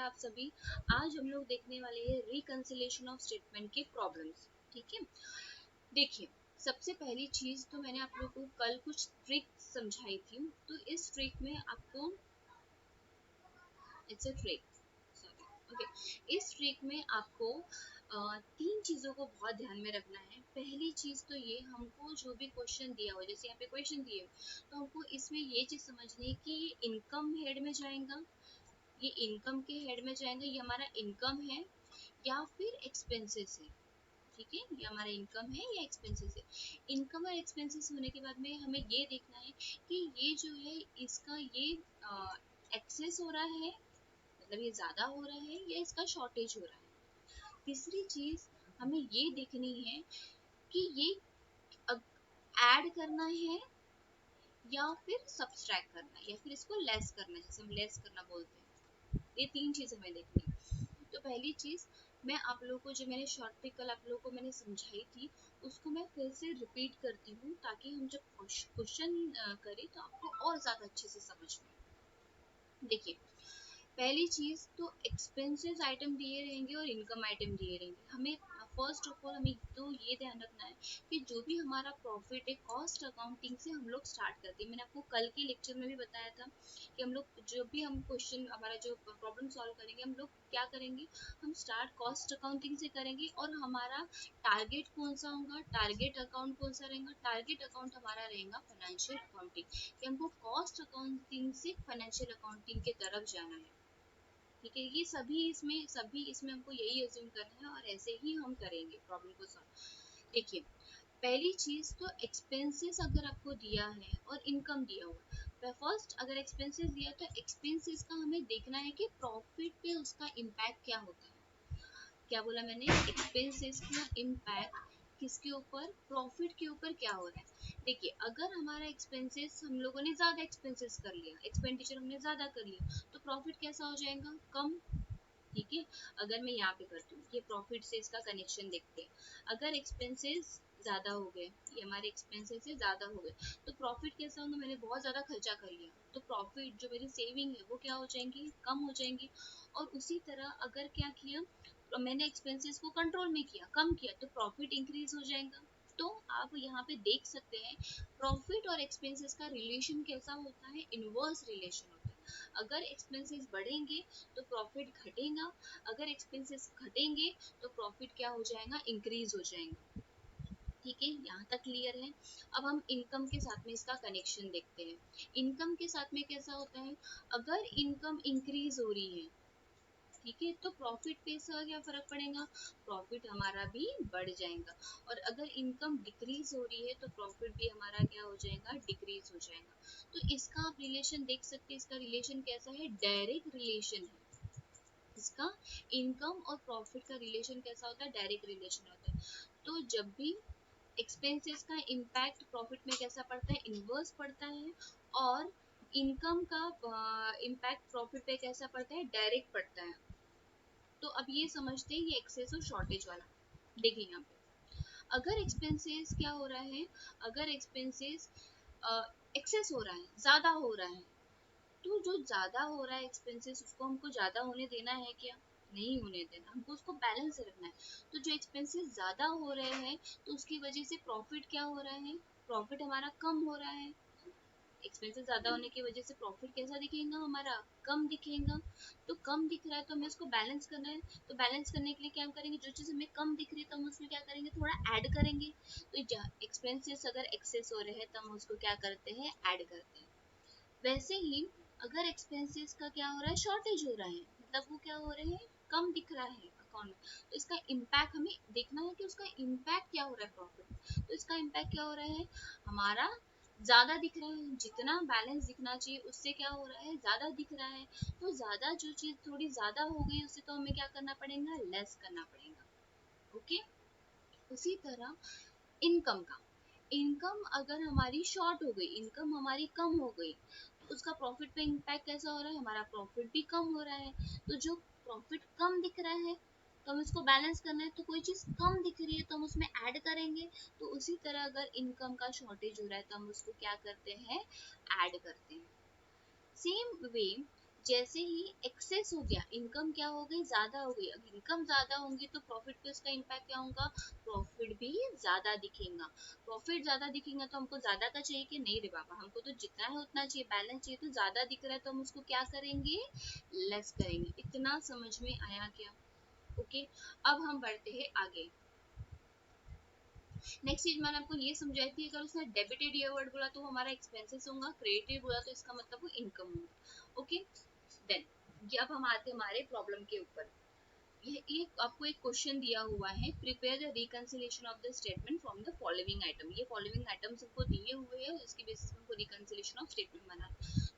आप सभी। आज हम लोग देखने वाले हैं रिकंसिलिएशन ऑफ स्टेटमेंट के प्रॉब्लम्स। ठीक है, देखिए सबसे पहली चीज तो मैंने आप लोगों को कल कुछ ट्रिक समझाई थी। तो इस ट्रिक में आपको it's a trick sorry okay, इस ट्रिक में आपको तीन चीजों को बहुत ध्यान में रखना है। पहली चीज तो ये, हमको जो भी क्वेश्चन दिया हो, जैसे यहाँ पे क्वेश्चन दिए तो हमको इसमें ये चीज समझनी है कि ये इनकम हेड में जाएगा, ये इनकम के हेड में जाएगा, ये हमारा इनकम है या फिर एक्सपेंसेस है। ठीक है, ये हमारा इनकम है या एक्सपेंसेस है। इनकम और एक्सपेंसेस होने के बाद में हमें ये देखना है कि ये जो है इसका ये एक्सेस हो रहा है, मतलब ये ज्यादा हो रहा है या इसका शॉर्टेज हो रहा है। तीसरी चीज हमें ये देखनी है कि ये ऐड करना है या फिर सब्सट्रैक्ट करना है या फिर इसको लेस करना है, जैसे हम लेस करना बोलते हैं। ये तीन चीज हमें देखनी है। तो पहली चीज मैं आप लोगों को, जो मैंने शॉर्ट ट्रिक कल आप लोगों को मैंने समझाई थी, उसको मैं फिर से रिपीट करती हूँ ताकि हम जब क्वेश्चन करें तो आपको और ज्यादा अच्छे से समझ में। देखिए पहली चीज तो एक्सपेंसेस आइटम दिए रहेंगे और इनकम आइटम दिए रहेंगे। हमें फर्स्ट ऑफ ऑल हमें तो ये ध्यान रखना है कि जो भी हमारा प्रॉफिट है कॉस्ट अकाउंटिंग से हम लोग स्टार्ट करते हैं। मैंने आपको कल के लेक्चर में भी बताया था कि हम लोग जो भी हम क्वेश्चन, हमारा जो प्रॉब्लम सॉल्व करेंगे, हम लोग क्या करेंगे, हम स्टार्ट कॉस्ट अकाउंटिंग से करेंगे। और हमारा टारगेट कौन सा होगा, टारगेट अकाउंट कौन सा रहेगा, टारगेट अकाउंट हमारा रहेगा फाइनेंशियल अकाउंटिंग, कि हमको कॉस्ट अकाउंटिंग से फाइनेंशियल अकाउंटिंग की तरफ जाना है। ठीक है, ये सभी इसमें हमको यही अज्यूम करना है और ऐसे ही हम करेंगे प्रॉब्लम को सॉल्व। देखिए पहली चीज तो एक्सपेंसेस अगर आपको दिया है और इनकम दिया हुआ, फर्स्ट अगर एक्सपेंसेस दिया तो एक्सपेंसेस का हमें देखना है कि प्रॉफिट पे उसका इम्पैक्ट क्या होता है। क्या बोला मैंने, एक्सपेंसेस का इम्पैक्ट किसके ऊपर, प्रॉफिट के ऊपर क्या हो रहा है। देखिए अगर हमारा एक्सपेंसेस, हम लोगों ने ज्यादा एक्सपेंसेस कर लिया, एक्सपेंडिचर हमने ज्यादा कर लिया, तो प्रॉफिट कैसा हो जाएगा, कम। ठीक है, अगर मैं यहाँ पे करती हूँ, ये प्रॉफिट से इसका कनेक्शन देखते हैं। अगर एक्सपेंसेस ज्यादा हो गए, ये हमारे एक्सपेंसेस से ज्यादा हो गए, तो प्रॉफिट कैसा होगा, मैंने बहुत ज्यादा खर्चा कर लिया, तो प्रॉफिट जो मेरी सेविंग है वो क्या हो जाएंगी, कम हो जाएंगी। और उसी तरह अगर क्या किया, तो मैंने एक्सपेंसेस को कंट्रोल में किया, कम किया, तो प्रॉफिट इंक्रीज हो जाएगा। तो आप यहाँ पे देख सकते हैं प्रॉफिट और एक्सपेंसेस का रिलेशन कैसा होता है, इनवर्स रिलेशन होता है। अगर एक्सपेंसेस बढ़ेंगे तो प्रॉफिट घटेगा, अगर एक्सपेंसेस घटेंगे तो प्रॉफिट क्या हो जाएगा, इंक्रीज हो जाएगा। ठीक है, यहाँ तक क्लियर है। अब हम इनकम के साथ में इसका कनेक्शन देखते हैं। इनकम के साथ में कैसा होता है, अगर इनकम इंक्रीज हो रही है, ठीक है, तो प्रॉफिट पे इसका क्या फर्क पड़ेगा, प्रॉफिट हमारा भी बढ़ जाएगा। और अगर इनकम डिक्रीज हो रही है तो प्रॉफिट भी हमारा क्या हो जाएगा, डिक्रीज हो जाएगा। तो इसका आप रिलेशन देख सकते हैं, इसका रिलेशन कैसा है, डायरेक्ट रिलेशन है। इसका इनकम और प्रॉफिट का रिलेशन कैसा होता है, डायरेक्ट रिलेशन होता है। तो जब भी एक्सपेंसेस का इम्पैक्ट प्रॉफिट में कैसा पड़ता है, इनवर्स पड़ता है। और इनकम का इम्पैक्ट प्रॉफिट पे कैसा पड़ता है, डायरेक्ट पड़ता है। तो अब ये समझते हैं ये एक्सेस और शॉर्टेज वाला। देखिए यहाँ पे अगर एक्सपेंसेस क्या हो रहा है, अगर एक्सपेंसेस एक्सेस हो रहा है, ज्यादा हो रहा है, तो जो ज्यादा हो रहा है एक्सपेंसेस, उसको हमको ज्यादा होने देना है क्या, नहीं होने देना, हमको उसको बैलेंस से रखना है। तो जो एक्सपेंसेस ज्यादा हो रहे हैं तो उसकी वजह से प्रॉफिट क्या हो रहा है, प्रॉफिट हमारा कम हो रहा है। एक्सपेंसेस ज्यादा होने की वजह से प्रॉफिट कैसा दिखेगा, हमारा कम दिखेगा। तो कम दिख रहा है तो हमें उसको बैलेंस करना है। तो बैलेंस करने के लिए क्या करेंगे, जो चीज हमें कम दिख रही है तो हम उसमें क्या करेंगे, थोड़ा ऐड करेंगे। तो एक्सपेंसेस अगर एक्सेस हो रहे हैं तो हम उसको क्या करते हैं, ऐड करते हैं। वैसे ही अगर एक्सपेंसेस का क्या हो रहा है, शॉर्टेज हो रहा है, मतलब वो क्या हो रहे हैं, कम दिख रहा है अकाउंट में, तो इसका इम्पैक्ट हमें देखना है कि उसका इम्पैक्ट क्या हो रहा है प्रॉफिट में। तो इसका इम्पैक्ट क्या हो रहा है, हमारा ज्यादा दिख रहा है, जितना बैलेंस दिखना चाहिए उससे क्या हो रहा है, ज्यादा दिख रहा है। तो ज्यादा जो चीज थोड़ी ज्यादा हो गई उससे तो हमें क्या करना पड़ेगा, लेस करना पड़ेगा। ओके, उसी तरह इनकम का, इनकम अगर हमारी शॉर्ट हो गई, इनकम हमारी कम हो गई, तो उसका प्रॉफिट पे इम्पैक्ट कैसा हो रहा है, हमारा प्रॉफिट भी कम हो रहा है। तो जो प्रॉफिट कम दिख रहा है तो हम इसको बैलेंस करना है, तो कोई चीज कम दिख रही है तो हम उसमें ऐड करेंगे। तो उसी तरह अगर इनकम का शॉर्टेज हो रहा है तो हम उसको क्या करते हैं, ऐड करते हैं। सेम वे जैसे ही एक्सेस हो गया, इनकम क्या हो गई, ज्यादा हो गई। अगर इनकम ज्यादा होंगी तो प्रॉफिट पे उसका इम्पैक्ट क्या होगा, प्रॉफिट भी ज्यादा दिखेगा। प्रॉफिट ज्यादा दिखेगा तो हमको ज्यादा का चाहिए कि नहीं रे बाबा, हमको तो जितना है उतना चाहिए, बैलेंस चाहिए, तो ज्यादा दिख रहा है तो हम उसको क्या करेंगे, लेस करेंगे। इतना समझ में आया क्या? ओके, अब हम बढ़ते हैं आगे। नेक्स्ट चीज मैंने आपको ये समझाई थी, अगर उसने डेबिटेड ये वर्ड बोला तो हमारा एक्सपेंसेस होगा, क्रेडिटेड बोला तो इसका मतलब वो इनकम होगा। ओके, देन ये अब हम आते हैं हमारे प्रॉब्लम के ऊपर। ये आपको एक क्वेश्चन दिया हुआ है, prepare the reconciliation of the statement from the following item. ये फॉलोइंग आइटम्स हमको दिए हुए हैं, उसकी बेसिस पे हमको रिकंसिलिएशन ऑफ स्टेटमेंट बनाना।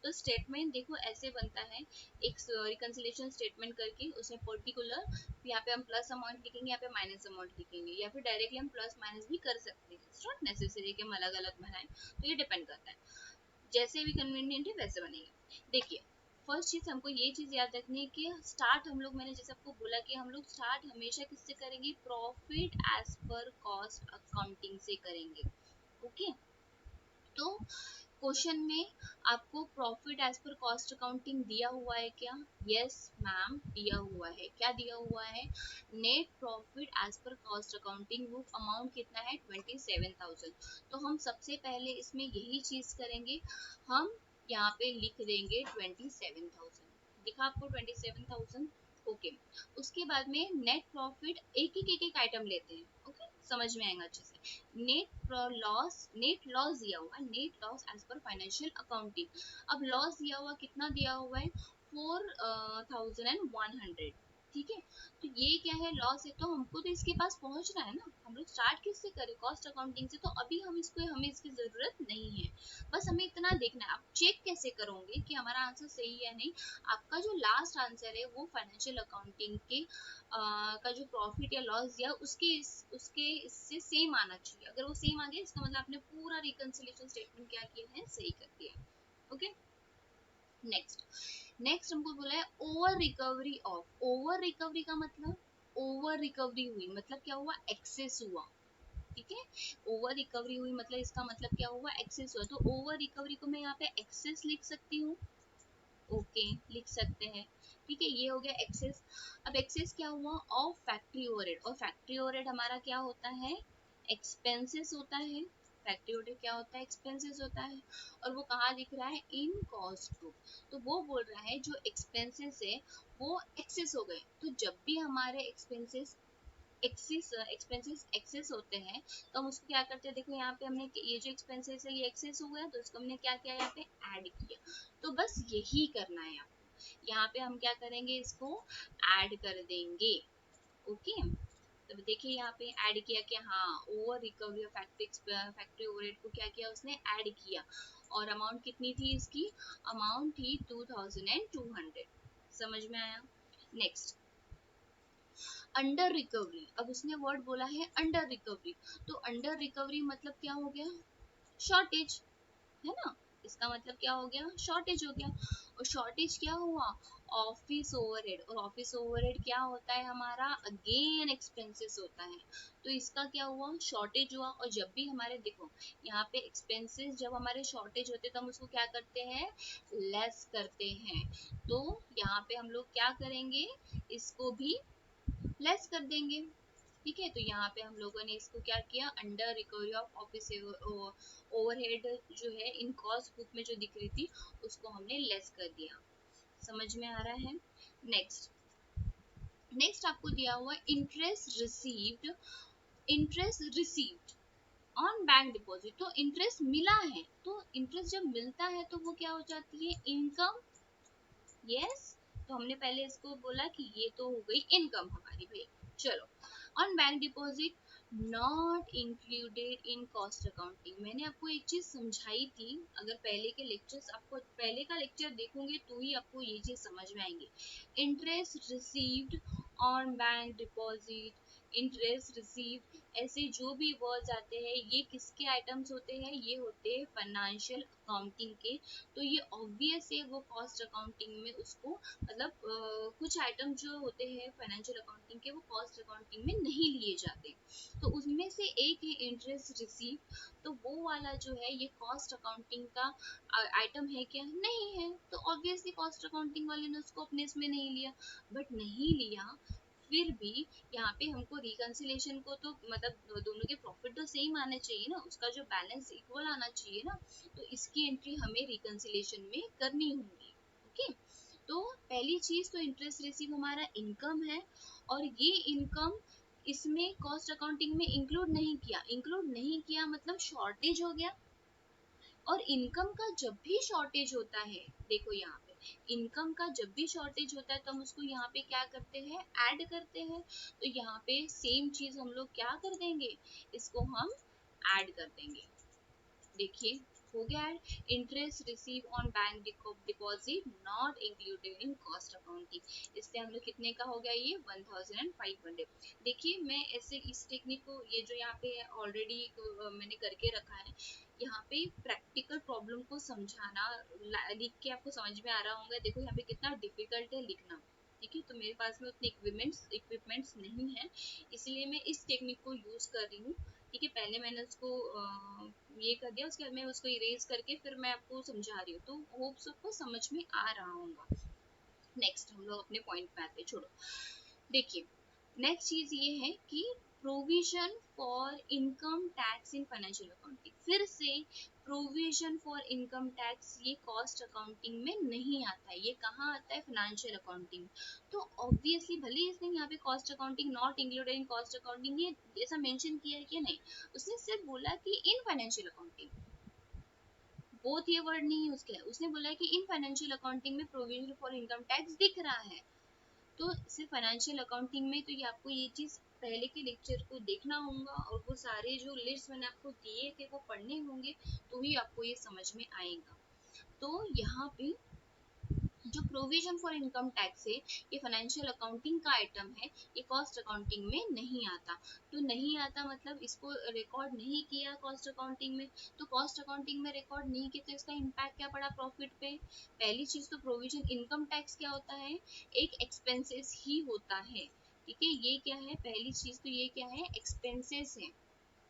तो स्टेटमेंट देखो ऐसे बनता है, एक रिकंसिलिएशन स्टेटमेंट करके उसमें पर्टिकुलर, यहाँ पे हम प्लस अमाउंट लिखेंगे, यहाँ पे माइनस अमाउंट लिखेंगे, या फिर डायरेक्टली हम प्लस माइनस भी कर सकते हैं। इट्स नॉट नेसेसरी कि हम अलग अलग बनाएं, तो ये डिपेंड करता है, जैसे भी कन्वीनियंट है वैसे बनेंगे। देखिए, फर्स्ट चीज हमको ये चीज याद रखनी है कि स्टार्ट हम लोग, मैंने जैसे आपको बोला कि हम लोग स्टार्ट हमेशा किससे करेंगे, profit as per cost accounting से करेंगे। ओके, तो क्वेश्चन में आपको profit as per cost accounting दिया हुआ है क्या? यस मैम, दिया हुआ है। क्या दिया हुआ है? Net profit as per cost accounting, वो अमाउंट कितना है, 27,000। तो हम सबसे पहले इसमें यही चीज करेंगे, हम यहाँ पे लिख देंगे 27,000। दिखा आपको 27,000? ओके, उसके बाद में नेट प्रॉफिट, एक एक आइटम लेते हैं। ओके, समझ में आएगा अच्छे से। नेट लॉस दिया हुआ, net loss as per financial accounting. अब लॉस दिया हुआ, कितना दिया हुआ है, 4,100। ठीक है, तो ये क्या है, लॉस है, तो हमको तो इसके पास पहुंचना है ना। हम लोग स्टार्ट किससे करें, कॉस्ट अकाउंटिंग से, तो अभी हमें इसकी जरूरत नहीं है। बस हमें इतना देखना है। आप चेक कैसे करोगे कि हमारा आंसर सही है नहीं, आपका जो लास्ट आंसर है वो फाइनेंशियल अकाउंटिंग के का जो प्रॉफिट या लॉस दिया उसके इससे सेम आना चाहिए। अगर वो सेम आ गया, इसका मतलब आपने पूरा रिकंसिलिएशन स्टेटमेंट क्या किया है, सही कर दिया। ओके, नेक्स्ट हमको बोला है over recovery of. Over recovery का मतलब, ओवर रिकवरी हुई मतलब क्या हुआ, एक्सेस हुआ। ठीक है, ओवर रिकवरी हुई मतलब इसका मतलब क्या हुआ, एक्सेस हुआ। तो ओवर रिकवरी को मैं यहाँ पे एक्सेस लिख सकती हूँ। ओके, लिख सकते हैं। ठीक है, ये हो गया एक्सेस। अब एक्सेस क्या हुआ, ऑफ फैक्ट्री ओवरहेड। और फैक्ट्री ओवरहेड हमारा क्या होता है, एक्सपेंसेस होता है। फैक्ट्री ओवरहेड क्या होता है, एक्सपेंसेस होता है। और वो कहाँ दिख रहा है, इन कॉस्ट ग्रुप। तो वो बोल रहा है जो एक्सपेंसेस है वो एक्सेस हो गए। तो जब भी हमारे एक्सपेंसेस एक्सेस होते हैं तो हम उसको क्या करते हैं, देखो यहाँ पे हमने ये जो एक्सपेंसेस है ये एक्सेस हो गया, तो इसको हमने क्या किया, यहाँ पे ऐड किया। तो बस यही करना है आपको, यहाँ पे हम क्या करेंगे, इसको ऐड कर देंगे। ओके, तो देखिए यहाँ पे ऐड किया कि हाँ, over recovery of factory overhead को क्या किया उसने, ऐड किया। और अमाउंट कितनी थी इसकी, अमाउंट थी 2,200। समझ में आया? Next, under recovery. अब उसने वर्ड बोला है अंडर रिकवरी, तो अंडर रिकवरी मतलब क्या हो गया, शॉर्टेज, है ना। इसका मतलब क्या हो गया, शॉर्टेज हो गया। और शॉर्टेज क्या हुआ, ऑफिस ओवरहेड। और ऑफिस ओवरहेड क्या होता है हमारा, अगेन एक्सपेंसेस होता है। तो इसका क्या हुआ, शॉर्टेज हुआ। और जब भी हमारे, देखो यहाँ पे एक्सपेंसेस जब हमारे शॉर्टेज होते हैं तो हम उसको क्या करते हैं, लेस करते हैं। तो यहाँ पे हम लोग क्या करेंगे, इसको भी लेस कर देंगे। ठीक है, तो यहाँ पे हम लोगों ने इसको क्या किया, under recovery of office overhead जो है इन कॉस्ट बुक में जो दिख रही थी उसको हमने लेस कर दिया। समझ में आ रहा है? नेक्स्ट, आपको दिया हुआ interest received on bank deposit. तो इंटरेस्ट मिला है, तो इंटरेस्ट जब मिलता है तो वो क्या हो जाती है, इनकम। यस, तो हमने पहले इसको बोला कि ये तो हो गई इनकम हमारी भाई। चलो, on bank deposit not included in cost accounting. मैंने आपको एक चीज समझाई थी, अगर पहले के लेक्चर्स, आपको पहले का लेक्चर देखोगे तो ही आपको ये चीज समझ में आएंगी। Interest received on bank deposit, interest received ऐसे जो भी वर्ड्स आते हैं ये किसके आइटम्स होते हैं, ये होते हैं फाइनेंशियल अकाउंटिंग के। तो ये ऑब्वियस है वो कॉस्ट अकाउंटिंग में उसको मतलब कुछ आइटम जो होते हैं फाइनेंशियल अकाउंटिंग के वो कॉस्ट अकाउंटिंग में नहीं लिए जाते। तो उसमें से एक है इंटरेस्ट रिसीव, तो वो वाला जो है ये कॉस्ट अकाउंटिंग का आइटम है क्या, नहीं है। तो ऑब्वियसली कॉस्ट अकाउंटिंग वाले ने उसको अपने इसमें नहीं लिया। बट नहीं लिया फिर भी यहाँ पे हमको रिकंसिलेशन को तो मतलब दोनों के प्रॉफिट तो सेम आने चाहिए ना, उसका जो बैलेंस इक्वल आना चाहिए ना। तो इसकी एंट्री हमें रिकंसिलेशन में करनी होगी। ओके, तो पहली चीज तो इंटरेस्ट रिसीव हमारा इनकम है, और ये इनकम इसमें कॉस्ट अकाउंटिंग में इंक्लूड नहीं किया मतलब शॉर्टेज हो गया। और इनकम का जब भी शॉर्टेज होता है, देखो यहाँ पे इनकम का जब भी शॉर्टेज होता है तो हम उसको यहाँ पे क्या करते हैं, ऐड करते हैं। तो यहाँ पे सेम चीज हम लोग क्या कर देंगे, इसको हम ऐड कर देंगे। देखिए हो गया add, interest receive on bank deposit not included in cost accounting. इससे हम लोग कितने का हो गया, ये 1500। देखिए मैं ऐसे इस टेक्निक को, ये जो यहाँ पे ऑलरेडी मैंने करके रखा है, यहाँ पे प्रैक्टिकल प्रॉब्लम को समझाना लिख के आपको समझ में आ रहा होगा। देखो यहाँ पे कितना डिफिकल्ट है लिखना, ठीक है। तो मेरे पास में उतने इक्विपमेंट्स नहीं है, इसलिए मैं इस टेक्निक को यूज कर रही हूँ। ठीक है, पहले मैंने उसको ये कर दिया, उसके बाद मैं उसको इरेज करके फिर मैं आपको समझा रही हूँ, तो होप्स आपको समझ में आ रहा होगा। नेक्स्ट हम लोग अपने पॉइंट पे आते, छोड़ो। देखिए नेक्स्ट चीज ये है कि provision for income tax in financial accounting. फिर से प्रोविजन फॉर इनकम टैक्स ये कॉस्ट अकाउंटिंग में नहीं आता है, ये कहाँ आता है, फाइनेंशियल अकाउंटिंग। तो ऑब्वियसली भले इसने यहाँ पे cost accounting not included in cost accounting ये ऐसा मेंशन किया है कि नहीं, उसने सिर्फ बोला कि इन फाइनेंशियल अकाउंटिंग, बोथ ये वर्ड नहीं यूज किया, उसने बोला कि इन फाइनेंशियल अकाउंटिंग में प्रोविजन फॉर इनकम टैक्स दिख रहा है। तो सिर्फ फाइनेंशियल अकाउंटिंग में तो ये आपको ये चीज पहले के लेक्चर को देखना होगा, और वो सारे जो लिस्ट मैंने आपको दिए थे वो पढ़ने होंगे, तो ही आपको ये समझ में आएगा। तो यहाँ पे जो प्रोविजन फॉर इनकम टैक्स है ये फाइनेंशियल अकाउंटिंग का आइटम है, ये कॉस्ट अकाउंटिंग में नहीं आता। तो नहीं आता मतलब इसको रिकॉर्ड नहीं किया कॉस्ट अकाउंटिंग में, तो कॉस्ट अकाउंटिंग में रिकॉर्ड नहीं किया तो इसका इम्पैक्ट क्या पड़ा प्रॉफिट पे। पहली चीज तो प्रोविजन इनकम टैक्स क्या होता है, एक एक्सपेंसेस ही होता है। ठीक है, ये क्या है, पहली चीज तो ये क्या है, एक्सपेंसेस है।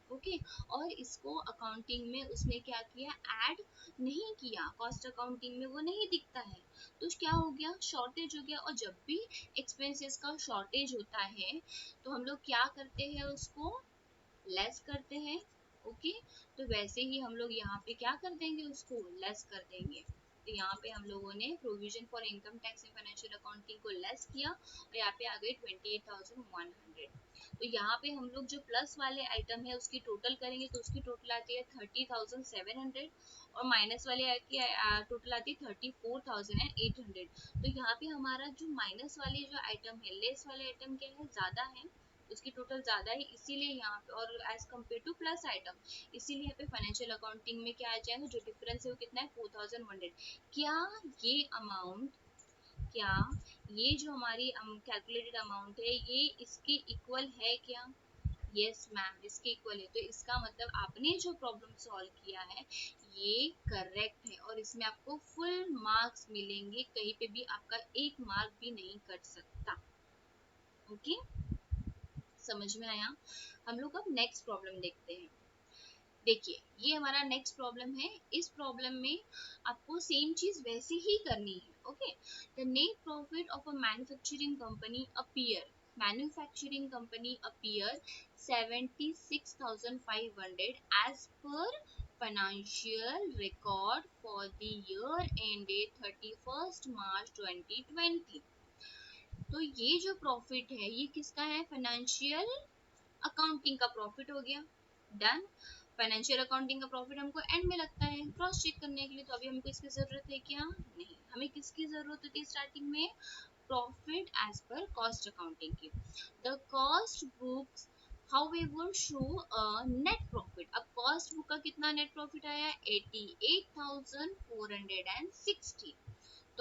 ओके, और इसको अकाउंटिंग में उसने क्या किया, ऐड नहीं किया, कॉस्ट अकाउंटिंग में वो नहीं दिखता है। तो क्या हो गया, शॉर्टेज हो गया। और जब भी एक्सपेंसेस का शॉर्टेज होता है तो हम लोग क्या करते हैं, उसको लेस करते हैं। ओके, तो वैसे ही हम लोग यहाँ पे क्या कर देंगे, उसको लेस कर देंगे। तो यहाँ पे हम लोगों ने provision for income tax in financial accounting को लेस किया, और यहाँ पे आ गए 28,100। तो यहाँ पे हम लोग जो प्लस वाले आइटम है उसकी टोटल करेंगे तो उसकी टोटल आती है 30,700, और माइनस वाले की टोटल आती है 34,800। तो यहाँ पे हमारा जो माइनस वाले जो आइटम है, लेस वाले आइटम क्या है, ज्यादा है, उसकी टोटल ज्यादा है, इसीलिए यहाँ पे, और as compare to plus item, इसीलिए यहाँ पे फाइनेंशियल अकाउंटिंग में क्या आ जाएगा, जो डिफरेंस है वो कितना है, 4,100। क्या ये अमाउंट, क्या ये जो हमारी कैलकुलेटेड अमाउंट है ये इसके इक्वल है क्या, यस मैम इसके इक्वल है। तो इसका मतलब आपने जो प्रॉब्लम सॉल्व किया है ये करेक्ट है, और इसमें आपको फुल मार्क्स मिलेंगे, कहीं पे भी आपका एक मार्क भी नहीं कट सकता। ओके, समझ में आया। हम लोग अब नेक्स्ट प्रॉब्लम देखते हैं। देखिए ये हमारा नेक्स्ट प्रॉब्लम है, इस प्रॉब्लम में आपको सेम चीज वैसे ही करनी है। Okay, the net profit of a manufacturing company appear 76,500 as per financial record for the year ended 31 March 2020। तो ये जो प्रॉफिट है ये किसका है, फाइनेंशियल अकाउंटिंग का प्रॉफिट हो गया। डन, फाइनेंशियल अकाउंटिंग का प्रॉफिट हमको एंड में लगता है क्रॉस चेक करने के लिए, तो अभी हमको इसकी जरूरत है क्या, नहीं। हमें किसकी जरूरत होती है स्टार्टिंग में, profit as per cost accounting की। The cost books however show a net profit। अब कॉस्ट बुक का कितना नेट प्रॉफिट आया, 88,460।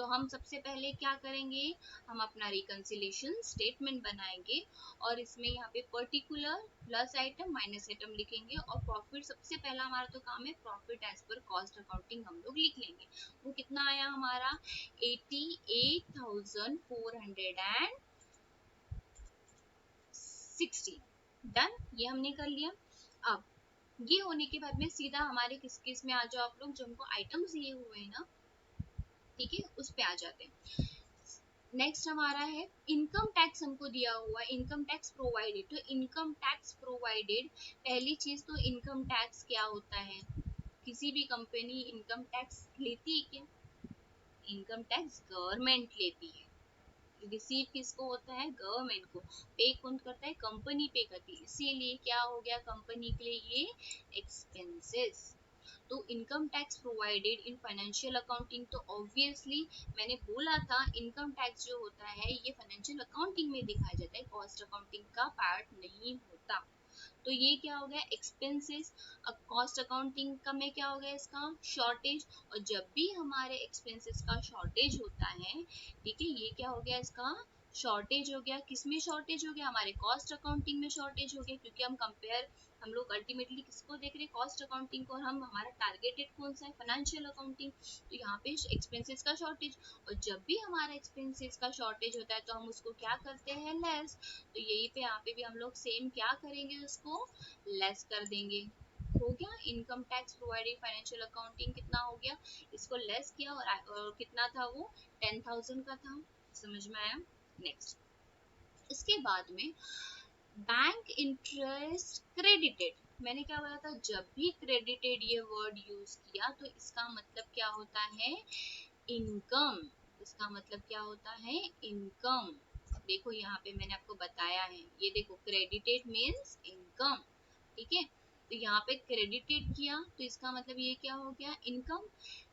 तो हम सबसे पहले क्या करेंगे, हम अपना रिकंसिलिएशन स्टेटमेंट बनाएंगे और इसमें यहाँ पे particular plus item minus item लिखेंगे और प्रॉफिट सबसे पहला हमारा तो काम है profit as per cost accounting हम लोग लिख लेंगे। वो कितना आया हमारा 88,460। डन, ये हमने कर लिया। अब ये होने के बाद में सीधा हमारे किस किस में आ जाओ आप लोग, जो हमको आइटम्स दिए हुए हैं ना, ठीक है, उस पे आ जाते हैं। नेक्स्ट हमारा है इनकम टैक्स, हमको दिया हुआ इनकम टैक्स प्रोवाइडेड। तो इनकम टैक्स प्रोवाइडेड, पहली चीज तो इनकम टैक्स क्या होता है, किसी भी कंपनी इनकम टैक्स लेती है क्या? इनकम टैक्स गवर्नमेंट लेती है। रिसीव किसको होता है? गवर्नमेंट को। पे कौन करता है? कंपनी पे करती है। इसीलिए क्या हो गया कंपनी के लिए ये एक्सपेंसेस। तो income tax provided in financial accounting, तो ऑब्वियसली मैंने बोला था इनकम टैक्स जो होता है ये फाइनेंशियल अकाउंटिंग में दिखाया जाता है, कॉस्ट अकाउंटिंग का पार्ट नहीं होता। तो ये क्या हो गया एक्सपेंसेस। अब कॉस्ट अकाउंटिंग का में क्या हो गया इसका शॉर्टेज, और जब भी हमारे एक्सपेंसेस का शॉर्टेज होता है, ठीक है, ये क्या हो गया इसका शॉर्टेज हो गया। किसमें शॉर्टेज हो गया? हमारे कॉस्ट अकाउंटिंग में शॉर्टेज हो गया, क्योंकि हम लोग अल्टीमेटली किसको देख रहे हैं? कॉस्ट अकाउंटिंग को। और हम हमारा टारगेटेड कौन सा है? Financial accounting. तो यहाँ पे एक्सपेंसेस का शॉर्टेज, और जब भी हमारा एक्सपेंसेस का शॉर्टेज होता है तो हम उसको क्या करते हैं? लेस। तो यही पे यहाँ पे भी हम लोग सेम क्या करेंगे? उसको लेस कर देंगे। हो गया income tax provided financial accounting कितना हो गया, इसको लेस किया और कितना था वो 10,000 का था। समझ में आया? नेक्स्ट, इसके बाद में बैंक इंटरेस्ट क्रेडिटेड। मैंने क्या बोला था? जब भी क्रेडिटेड ये वर्ड यूज किया तो इसका मतलब क्या होता है? इनकम। इसका मतलब क्या होता है? इनकम। देखो यहाँ पे मैंने आपको बताया है, ये देखो क्रेडिटेड मीन्स इनकम, ठीक है। तो यहाँ पे क्रेडिटेड किया तो इसका मतलब ये क्या हो गया? इनकम।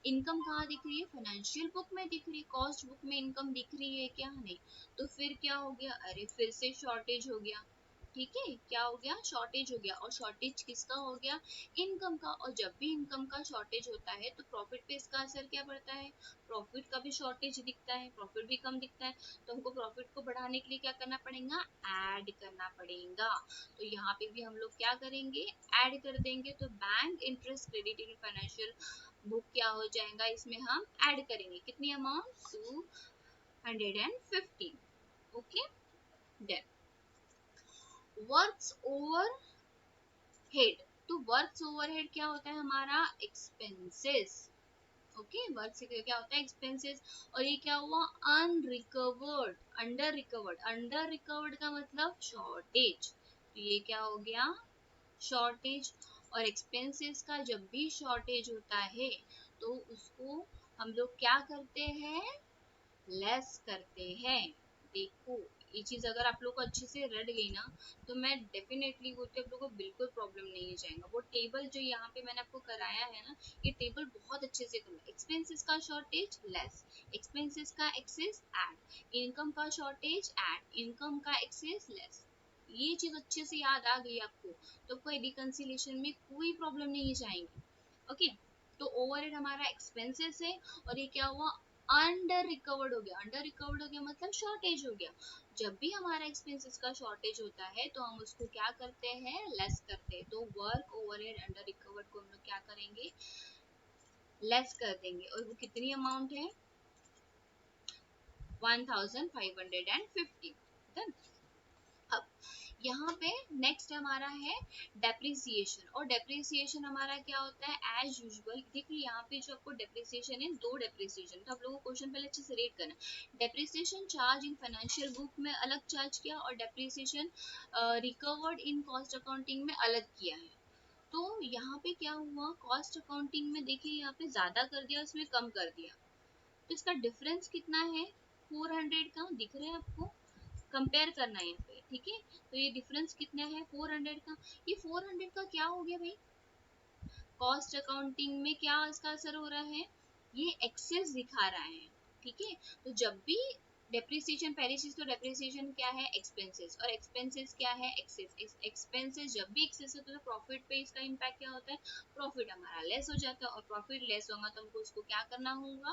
इनकम कहाँ दिख रही है? फाइनेंशियल बुक में दिख रही है। कॉस्ट बुक में इनकम दिख रही है क्या? नहीं। तो फिर क्या हो गया? अरे फिर से शॉर्टेज हो गया, ठीक है। क्या हो गया? शॉर्टेज हो गया। और शॉर्टेज किसका हो गया? इनकम का। और जब भी इनकम का शॉर्टेज होता है तो प्रॉफिट पे इसका असर क्या पड़ता है? प्रॉफिट का भी शॉर्टेज दिखता है, प्रॉफिट भी कम दिखता है। तो हमको प्रॉफिट को बढ़ाने के लिए क्या करना पड़ेगा? ऐड करना पड़ेगा। तो यहाँ पे भी हम लोग क्या करेंगे? ऐड कर देंगे। तो bank interest credit in financial book क्या हो जाएगा? इसमें हम ऐड करेंगे कितनी amount? 215। Okay, done. Works over head. तो वर्क्स ओवरहेड क्या होता है? हमारा एक्सपेंसेस। ओके, वर्क से क्या होता है? एक्सपेंसेस। और ये क्या हुआ? Unrecovered, under recovered. Under recovered का मतलब शॉर्टेज। तो ये क्या हो गया? शॉर्टेज। और एक्सपेंसेस का जब भी शॉर्टेज होता है तो उसको हम लोग क्या करते हैं? लेस करते हैं। देखो ये चीज अगर आप लोग को अच्छे से रट गई ना तो मैं डेफिनेटली बोलती हूँ आप लोग को बिल्कुल प्रॉब्लम नहीं जाएगा। वो टेबल जो यहाँ पे मैंने आपको कराया है ना, ये टेबल बहुत अच्छे से करो। एक्सपेंसेस का शॉर्टेज लेस, एक्सपेंसेस का एक्सेस ऐड, इनकम का शॉर्टेज ऐड, इनकम का एक्सेस लेस। ये चीज अच्छे से याद आ गई आपको तो कोई रिकंसिलिएशन में कोई प्रॉब्लम नहीं जाएगी। ओके, तो ओवरहेड हमारा एक्सपेंसेस है और ये क्या हुआ? अंडर रिकवर्ड हो गया। अंडर रिकवर्ड हो गया मतलब शॉर्टेज हो गया। जब भी हमारा एक्सपेंसेस का शॉर्टेज होता है तो हम उसको क्या करते हैं? लेस करते हैं। तो वर्क ओवरहेड अंडर रिकवर्ड को हम लोग क्या करेंगे? लेस कर देंगे। और वो कितनी अमाउंट है? 1550। डन। अब यहाँ पे नेक्स्ट हमारा है डेप्रिसिएशन। और डेप्रिसिएशन हमारा क्या होता है? एज यूजुअल देखिए यहाँ पे जो आपको डेप्रिसिएशन है, दो डेप्रिसिएशन, तो आप लोगों को क्वेश्चन पहले अच्छे से रीड करना। Depreciation charge in financial book में अलग चार्ज किया और depreciation recovered in cost accounting में अलग किया है। तो यहाँ पे क्या हुआ? कॉस्ट अकाउंटिंग में देखिए यहाँ पे ज्यादा कर दिया, उसमें कम कर दिया। तो इसका डिफरेंस कितना है? 400 का दिख रहा है आपको? कंपेयर करना है यहाँ पे, ठीक है। तो ये डिफरेंस कितना है? 400 का। ये 400 का क्या हो गया भाई? कॉस्ट अकाउंटिंग में क्या इसका असर हो रहा है? ये एक्सेस दिखा रहा है, ठीक है। तो जब भी डेप्रिसिएशन, पहली चीज तो डेप्रिसिएशन क्या है, एक्सपेंसेस, और एक्सपेंसेस क्या है, एक्सेस। एक्सपेंसेस जब भी एक्सेस होता है तो प्रॉफिट पे इसका इम्पैक्ट क्या होता है, प्रॉफिट हमारा लेस हो जाता है, और प्रॉफिट लेस होगा तो हमको उसको क्या करना होगा,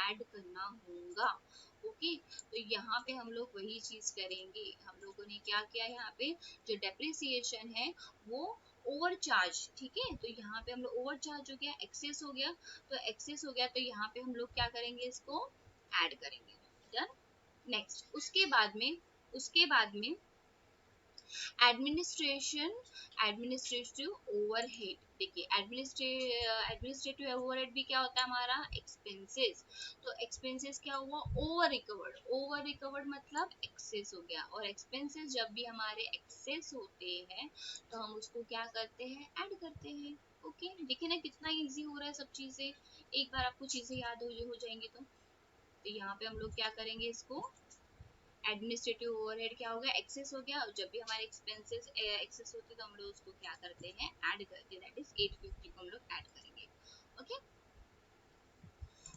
ऐड करना होगा। ओके, तो यहाँ पे हम लोग वही चीज करेंगे। हम लोगों ने क्या किया, यहाँ पे जो डेप्रिसिएशन है वो ओवरचार्ज, ठीक है, तो यहाँ पे हम लोग ओवरचार्ज हो गया, एक्सेस हो गया, तो एक्सेस हो गया तो यहाँ पे हम लोग क्या करेंगे, इसको ऐड करेंगे। डन। नेक्स्ट, उसके बाद में एडमिनिस्ट्रेशन, एडमिनिस्ट्रेटिव ओवरहेड। देखिए एडमिनिस्ट्रेटिव ओवरहेड भी क्या होता है हमारा, एक्सपेंसेस। तो एक्सपेंसेस क्या हुआ, ओवर रिकवर्ड, ओवर रिकवर्ड मतलब एक्सेस हो गया, और एक्सपेंसेस जब भी हमारे एक्सेस होते हैं तो हम उसको क्या करते हैं, ऐड करते हैं। ओके, देखिए ना कितना इजी हो रहा है सब चीजें, एक बार आपको चीजें याद हो जाएंगी तो यहाँ पे हम लोग क्या करेंगे, इसको एडमिनिस्ट्रेटिव ओवरहेड क्या हो गया, एक्सेस हो गया, और जब भी हमारे एक्सपेंसेस एक्सेस होते हैं तो हम लोग उसको क्या करते हैं, ऐड करके, दैट इज 850 को हम लोग ऐड करेंगे। ओके,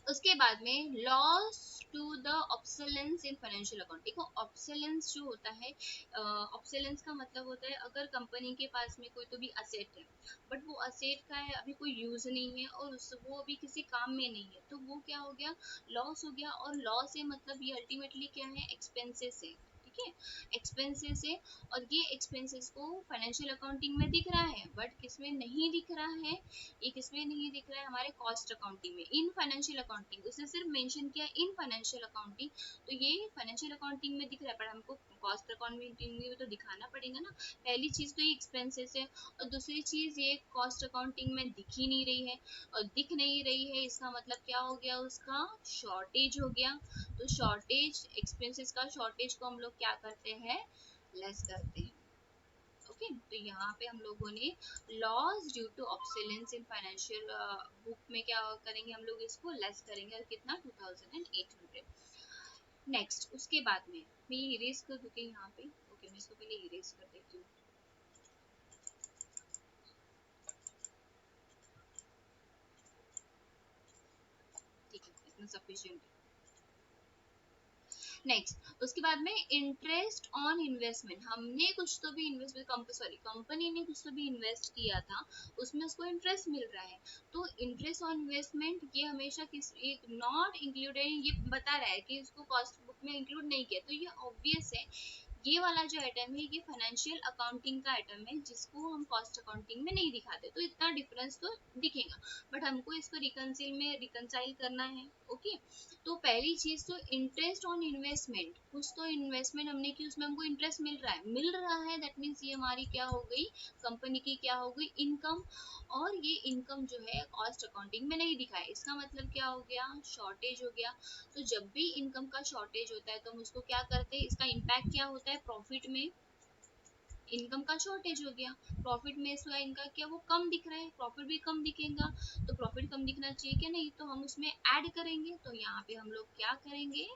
उसके बाद में loss to the obsolescence in financial account. देखो ऑब्सोलेंस जो होता है, ऑब्सोलेंस का मतलब होता है अगर कंपनी के पास में कोई तो भी असेट है, बट वो असेट का है अभी कोई यूज नहीं है और वो अभी किसी काम में नहीं है, तो वो क्या हो गया, लॉस हो गया। और लॉस है मतलब ये अल्टीमेटली क्या है, एक्सपेंसेस है, ठीक है, एक्सपेंसेस है। और ये एक्सपेंसेस को फाइनेंशियल अकाउंटिंग में दिख रहा है, बट किसमें नहीं दिख रहा है, ये किसमें नहीं दिख रहा है, हमारे कॉस्ट अकाउंटिंग में, इन फाइनेंशियल अकाउंटिंग। उसने सिर्फ मेंशन किया इन फाइनेंशियल अकाउंटिंग, तो ये फाइनेंशियल अकाउंटिंग में दिख रहा है, पर हमको कॉस्ट अकाउंटिंग में तो दिखाना पड़ेगा ना। पहली चीज तो ये एक्सपेंसेस है, और दूसरी चीज ये कॉस्ट अकाउंटिंग में दिख ही नहीं रही है, और दिख नहीं रही है इसका मतलब क्या हो गया, उसका शॉर्टेज हो गया। तो शॉर्टेज, एक्सपेंसेस का शॉर्टेज को हम लोग क्या करते हैं, लेस करते हैं। ओके, तो यहाँ पे हम लोगों ने loss due to obsolescence in financial book में क्या करेंगे, हम लोग इसको लेस करेंगे, और कितना, 2800। नेक्स्ट, उसके बाद में मैं ये इरेज कर दूंगी यहाँ पे। ओके, मैं इसको पहले इरेज कर देती हूँ। ठीक है, इतना सफिशियंट है। नेक्स्ट, उसके बाद में इंटरेस्ट ऑन इन्वेस्टमेंट, हमने कुछ तो भी इन्वेस्टमेंट, सॉरी कंपनी ने कुछ तो भी इन्वेस्ट किया था, उसमें उसको इंटरेस्ट मिल रहा है। तो इंटरेस्ट ऑन इन्वेस्टमेंट ये हमेशा किस एक नॉट इंक्लूडेड, ये बता रहा है कि इसको कॉस्ट बुक में इंक्लूड नहीं किया, तो ये ऑब्वियस है। ये वाला जो आइटम है ये फाइनेंशियल अकाउंटिंग का आइटम है, जिसको हम कॉस्ट अकाउंटिंग में नहीं दिखाते, तो इतना डिफरेंस तो दिखेगा, बट हमको इसको रिकंसाइल करना है। ओके, तो पहली चीज तो इंटरेस्ट ऑन इन्वेस्टमेंट, कुछ तो इन्वेस्टमेंट हमने की, उसमें हमको इंटरेस्ट मिल रहा है, दैट मीन्स ये हमारी क्या हो गई, कंपनी की क्या हो गई, इनकम। और ये इनकम जो है कॉस्ट अकाउंटिंग में नहीं दिखाए, इसका मतलब क्या हो गया, शॉर्टेज हो गया। तो जब भी इनकम का शॉर्टेज होता है तो हम उसको क्या करते हैं, इसका इम्पैक्ट क्या होता है, प्रॉफिट में, इनकम का शॉर्टेज हो गया, प्रॉफिट में इसका इनका क्या, वो कम दिख रहा है, प्रॉफिट भी कम दिखेगा। तो प्रॉफिट कम दिखना चाहिए क्या, नहीं, तो हम उसमें ऐड करेंगे, तो यहाँ पे हम लोग क्या करेंगे,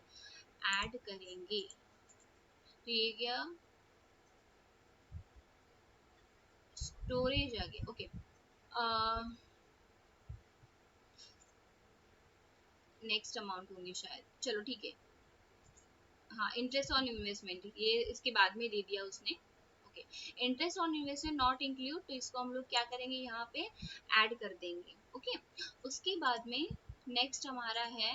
ऐड करेंगे। तो ये गया, स्टोरेज आ गया। ओके, नेक्स्ट अमाउंट होंगे शायद, चलो ठीक है। हाँ, इंटरेस्ट ऑन इन्वेस्टमेंट ये इसके बाद में दे दिया उसने। Okay, interest on investment not include, तो इसको हम लोग क्या करेंगे, यहाँ पे ऐड कर देंगे। ओके, उसके बाद में नेक्स्ट हमारा है,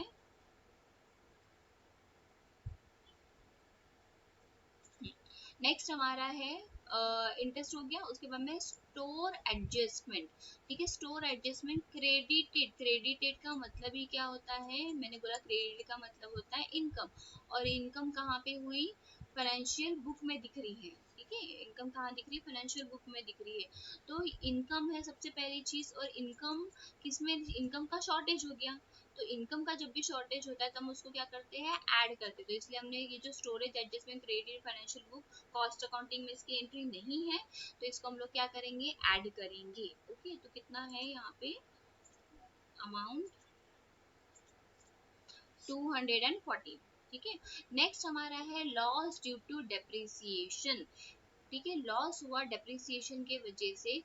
नेक्स्ट हमारा है इंटरेस्ट हो गया। उसके बाद में स्टोर एडजस्टमेंट, ठीक है, स्टोर एडजस्टमेंट क्रेडिटेड, क्रेडिटेड का मतलब ही क्या होता है, मैंने बोला क्रेडिट का मतलब होता है इनकम, और इनकम कहाँ पे हुई, फाइनेंशियल बुक में दिख रही है, ठीक है, इनकम कहाँ दिख रही है, फाइनेंशियल बुक में दिख रही है। तो इनकम है सबसे पहली चीज, और इनकम किसमें, इनकम का शॉर्टेज हो गया। तो इनकम का जब भी शॉर्टेज होता है तो हम उसको क्या करते हैं, ऐड करते हैं। तो इसलिए हमने ये जो storage adjustment credit financial book, cost accounting में इसकी एंट्री नहीं है, तो इसको हम लोग क्या करेंगे, ऐड करेंगे। ओके, तो कितना है यहाँ पे अमाउंट, 240। ठीक है, नेक्स्ट हमारा है लॉस ड्यू टू डेप्रिसिएशन। ठीक है, लॉस हुआ डेप्रिसिएशन के वजह से,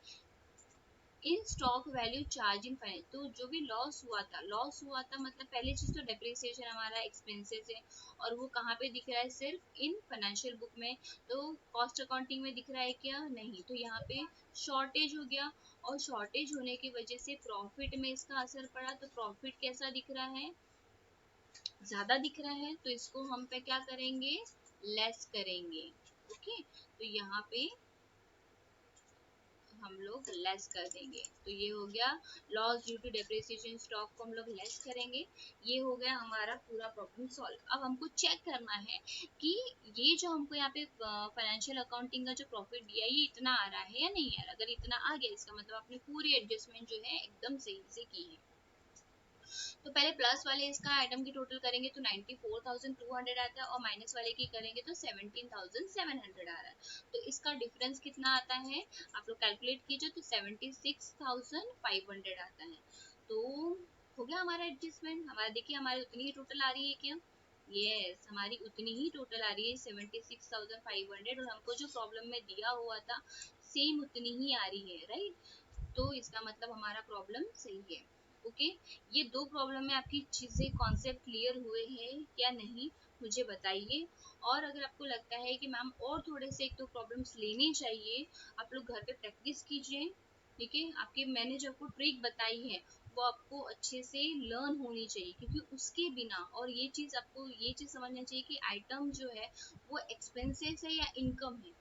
in stock value charge in finance, तो जो भी लॉस हुआ था मतलब पहली चीज तो डेप्रिसिएशन हमारा एक्सपेंसेस है, और वो कहाँ पे दिख रहा है, सिर्फ इन फाइनेंशियल बुक में। तो कॉस्ट अकाउंटिंग में दिख रहा है क्या, नहीं। तो यहाँ पे शॉर्टेज हो गया, और शॉर्टेज होने की वजह से प्रॉफिट में इसका असर पड़ा। तो प्रॉफिट कैसा दिख रहा है, ज्यादा दिख रहा है, तो इसको हम पे क्या करेंगे, लेस करेंगे। ओके, तो यहाँ पे हम लोग लेस कर देंगे। तो ये हो गया loss due to depreciation, stock को हम लोग लेस करेंगे। ये हो गया हमारा पूरा प्रॉब्लम सॉल्व। अब हमको चेक करना है कि ये जो हमको यहाँ पे फाइनेंशियल अकाउंटिंग का जो प्रॉफिट दिया है, ये इतना आ रहा है या नहीं आ रहा। अगर इतना आ गया, इसका मतलब आपने पूरी एडजस्टमेंट जो है एकदम सही से की है। तो पहले प्लस वाले इसका आइटम की टोटल करेंगे तो 94,200 आता है, और माइनस वाले की करेंगे तो 17,700 आ रहा है। तो इसका डिफरेंस कितना आता है, आप लोग कैलकुलेट कीजिए, तो 76,500 आता है। तो हो गया हमारा एडजस्टमेंट। हमारा देखिए हमारी उतनी ही टोटल आ रही है क्या, यस हमारी उतनी ही टोटल आ रही है 76,500, और हमको जो प्रॉब्लम में दिया हुआ था सेम उतनी ही आ रही है, राइट। तो इसका मतलब हमारा प्रॉब्लम सही है। ओके, ये दो प्रॉब्लम में आपकी चीजें कॉन्सेप्ट क्लियर हुए हैं या नहीं, मुझे बताइए। और अगर आपको लगता है कि मैम और थोड़े से एक दो प्रॉब्लम्स लेने चाहिए, आप लोग घर पे प्रैक्टिस कीजिए। ठीक है, आपके मैंने जो आपको ट्रिक बताई है वो आपको अच्छे से लर्न होनी चाहिए, क्योंकि उसके बिना, और ये चीज आपको ये चीज समझना चाहिए कि आइटम जो है वो एक्सपेंसेस है या इनकम है।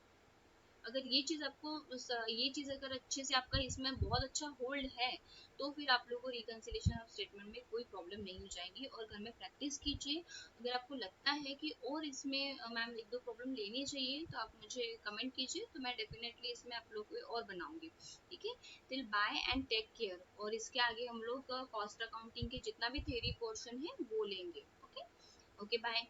अगर ये चीज आपको ये चीज अगर अच्छे से आपका इसमें बहुत अच्छा होल्ड है, तो फिर आप लोगों को रिकंसिलेशन ऑफ स्टेटमेंट में कोई प्रॉब्लम नहीं हो जाएगी। और घर में प्रैक्टिस कीजिए। अगर आपको लगता है कि और इसमें मैम एक दो प्रॉब्लम लेनी चाहिए, तो आप मुझे कमेंट कीजिए, तो मैं डेफिनेटली इसमें आप लोग को और बनाऊंगी। ठीक है, till bye and take care. और इसके आगे हम लोग कॉस्ट अकाउंटिंग के जितना भी थ्योरी पोर्शन है वो लेंगे। Okay, okay bye.